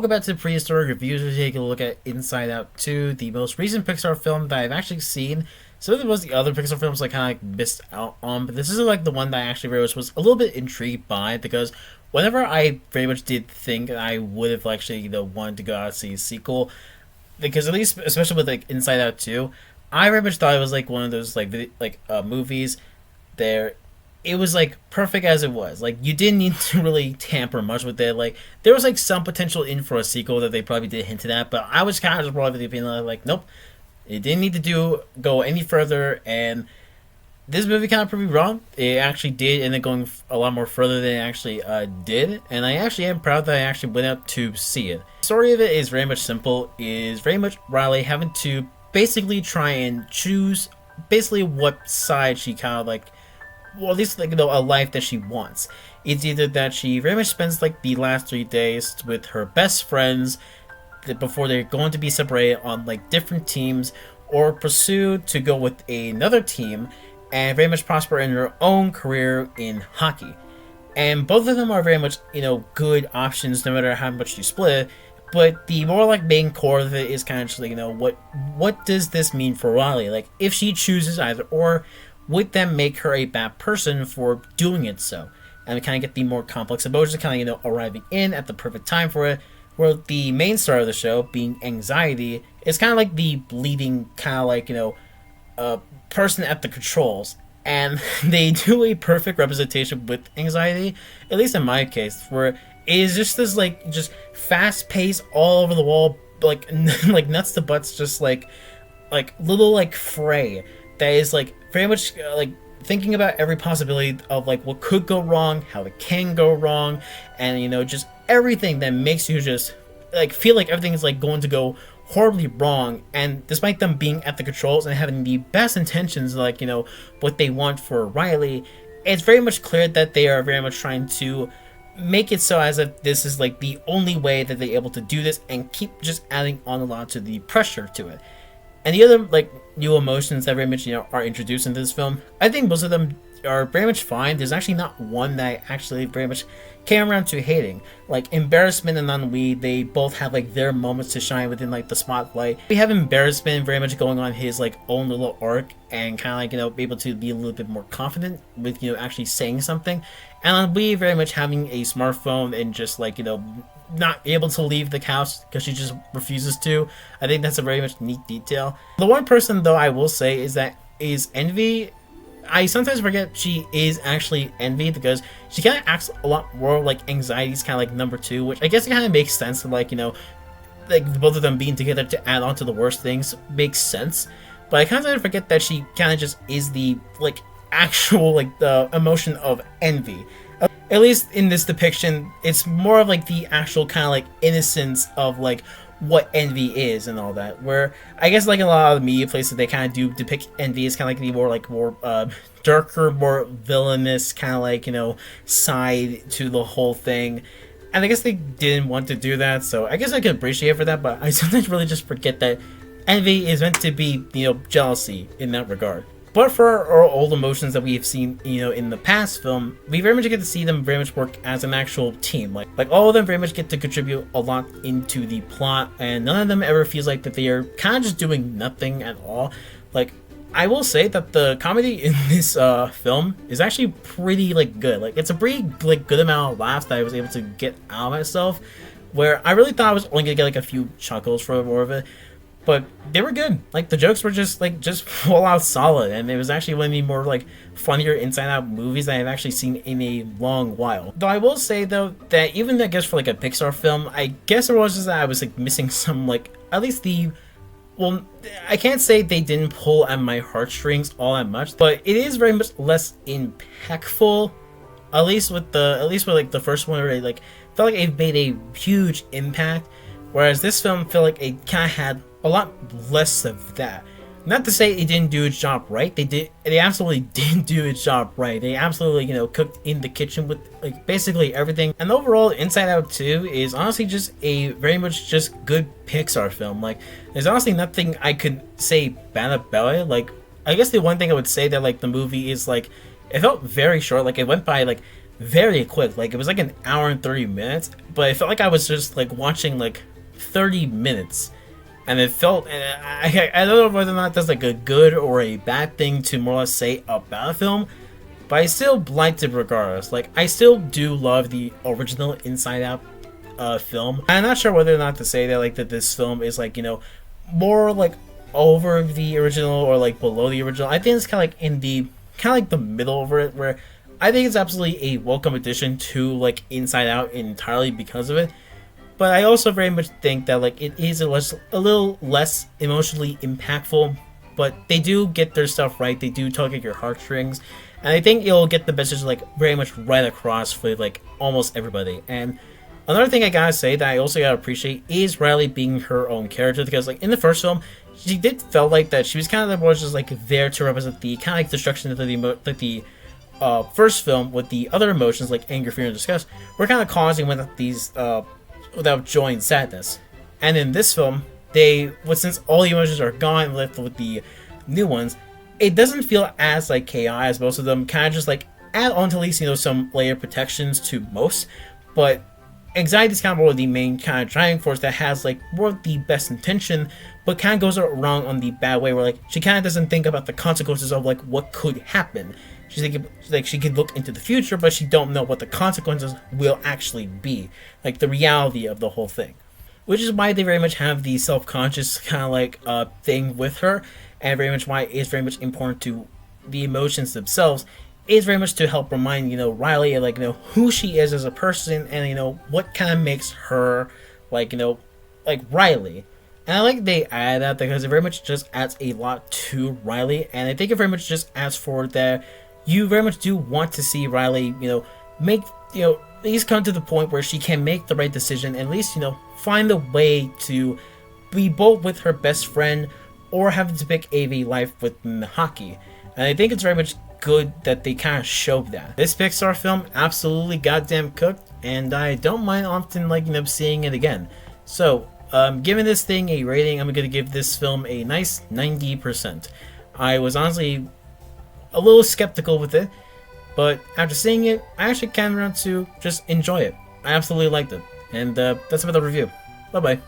Welcome back to Prehistoric Reviews. We're taking a look at Inside Out 2, the most recent Pixar film that I've actually seen. Some of the other Pixar films I kind of missed out on, but this is like the one that I actually very much was a little bit intrigued by, because whenever I very much did think I would have actually, wanted to go out and see a sequel, because at least, especially with like Inside Out 2, I very much thought it was like one of those movies there. It was like perfect as it was. Like, you didn't need to really tamper much with it. Like, there was like some potential in for a sequel that they probably did hint at, but I was kind of just brought with the opinion of like, nope, it didn't need to go any further. And this movie kind of proved me wrong. It actually did end up going a lot more further than it actually did, and I actually am proud that I actually went out to see it. The story of it is very much simple. Is very much Riley having to basically try and choose basically what side she kind of like, well, at least like, a life that she wants. It's either that she very much spends like the last 3 days with her best friends before they're going to be separated on like different teams, or pursue to go with another team and very much prosper in her own career in hockey. And both of them are very much, good options no matter how much you split it. But the more like main core of it is kind of just like, what does this mean for Riley? Like, if she chooses either or, would that make her a bad person for doing it so? And we kind of get the more complex emotions kind of, arriving in at the perfect time for it, where the main star of the show, being anxiety, is kind of like the bleeding kind of like, person at the controls. And they do a perfect representation with anxiety, at least in my case, where it is just this like just fast pace all over the wall, like like nuts to butts, just like little like fray that is like very much like thinking about every possibility of like what could go wrong, how it can go wrong, and just everything that makes you just like feel like everything is like going to go horribly wrong. And despite them being at the controls and having the best intentions, like what they want for Riley, it's very much clear that they are very much trying to make it so as if this is like the only way that they're able to do this, and keep just adding on a lot to the pressure to it. And the other like new emotions that very much are introduced into this film, I think most of them are very much fine. There's actually not one that I actually very much came around to hating. Like embarrassment and ennui, they both have like their moments to shine within like the spotlight. We have embarrassment very much going on his like own little arc, and kind of like be able to be a little bit more confident with actually saying something. And we very much having a smartphone and just like not able to leave the couch because she just refuses to. I think that's a very much neat detail. The one person though I will say is Envy. I sometimes forget she is actually Envy, because she kind of acts a lot more like Anxiety's kind of like number two, which I guess it kind of makes sense. Like like both of them being together to add on to the worst things makes sense. But I kind of forget that she kind of just is the like actual like the emotion of envy. At least in this depiction, it's more of like the actual kind of like innocence of like what envy is and all that. Where I guess like in a lot of the media places, they kind of do depict envy as kind of like the more darker, more villainous kind of like side to the whole thing. And I guess they didn't want to do that, so I guess I can appreciate for that. But I sometimes really just forget that envy is meant to be jealousy in that regard. But for our old emotions that we have seen, in the past film, we very much get to see them very much work as an actual team. Like all of them very much get to contribute a lot into the plot, and none of them ever feels like that they are kind of just doing nothing at all. Like, I will say that the comedy in this film is actually pretty like good. Like, it's a pretty like good amount of laughs that I was able to get out of myself, where I really thought I was only gonna get like a few chuckles for more of it. But they were good. Like, the jokes were just full out solid, and it was actually one of the more like funnier Inside Out movies that I've actually seen in a long while. Though I will say though that even I guess for like a Pixar film, I guess it was just that I was like missing some like at least the, well, I can't say they didn't pull at my heartstrings all that much, but it is very much less impactful. At least with like the first one, where it like felt like it made a huge impact, whereas this film felt like it kind of had a lot less of that. Not to say it didn't do its job right. They absolutely did do its job right. They absolutely, cooked in the kitchen with like basically everything. And overall, Inside Out 2 is honestly just a very much just good Pixar film. Like, there's honestly nothing I could say bad about it. Like, I guess the one thing I would say that like the movie is like, it felt very short. Like, it went by like very quick. Like it was like an hour and 30 minutes, but it felt like I was just like watching like 30 minutes, and it felt. And I don't know whether or not that's like a good or a bad thing to more or less say about a film, but I still liked it regardless. Like I still do love the original Inside Out film. I'm not sure whether or not to say that like that this film is like more like over the original or like below the original. I think it's kind of like in the the middle over it, where I think it's absolutely a welcome addition to like Inside Out entirely because of it. But I also very much think that like it is a little less emotionally impactful. But they do get their stuff right. They do tug at your heartstrings, and I think it'll get the message like very much right across for like almost everybody. And another thing I gotta say that I also gotta appreciate is Riley being her own character, because like in the first film, she did felt like that she was kind of more just like there to represent the kind of like destruction of the first film, with the other emotions like anger, fear, and disgust were kind of causing without these without joy and sadness. And in this film, since all the emotions are gone, left with the new ones, it doesn't feel as like chaos, as most of them kind of just like add on to at least some layer protections to most. But anxiety is kind of more of the main kind of driving force that has like more of the best intention, but kind of goes wrong on the bad way, where like she kind of doesn't think about the consequences of like what could happen. She's like she could look into the future, but she don't know what the consequences will actually be, like the reality of the whole thing. Which is why they very much have the self-conscious kind of like thing with her, and very much why it's very much important to the emotions themselves is very much to help remind Riley of like who she is as a person, and what kind of makes her like like Riley. And I like they add that because it very much just adds a lot to Riley, and I think it very much just adds forward that you very much do want to see Riley make at least come to the point where she can make the right decision, and at least find a way to be both with her best friend or having to pick AV life with Mihaki. And I think it's very much good that they kind of showed that. This Pixar film absolutely goddamn cooked, and I don't mind often like seeing it again. So giving this thing a rating, I'm gonna give this film a nice 90%. I was honestly a little skeptical with it, but after seeing it, I actually came around to just enjoy it. I absolutely liked it. And that's about the review. Bye bye.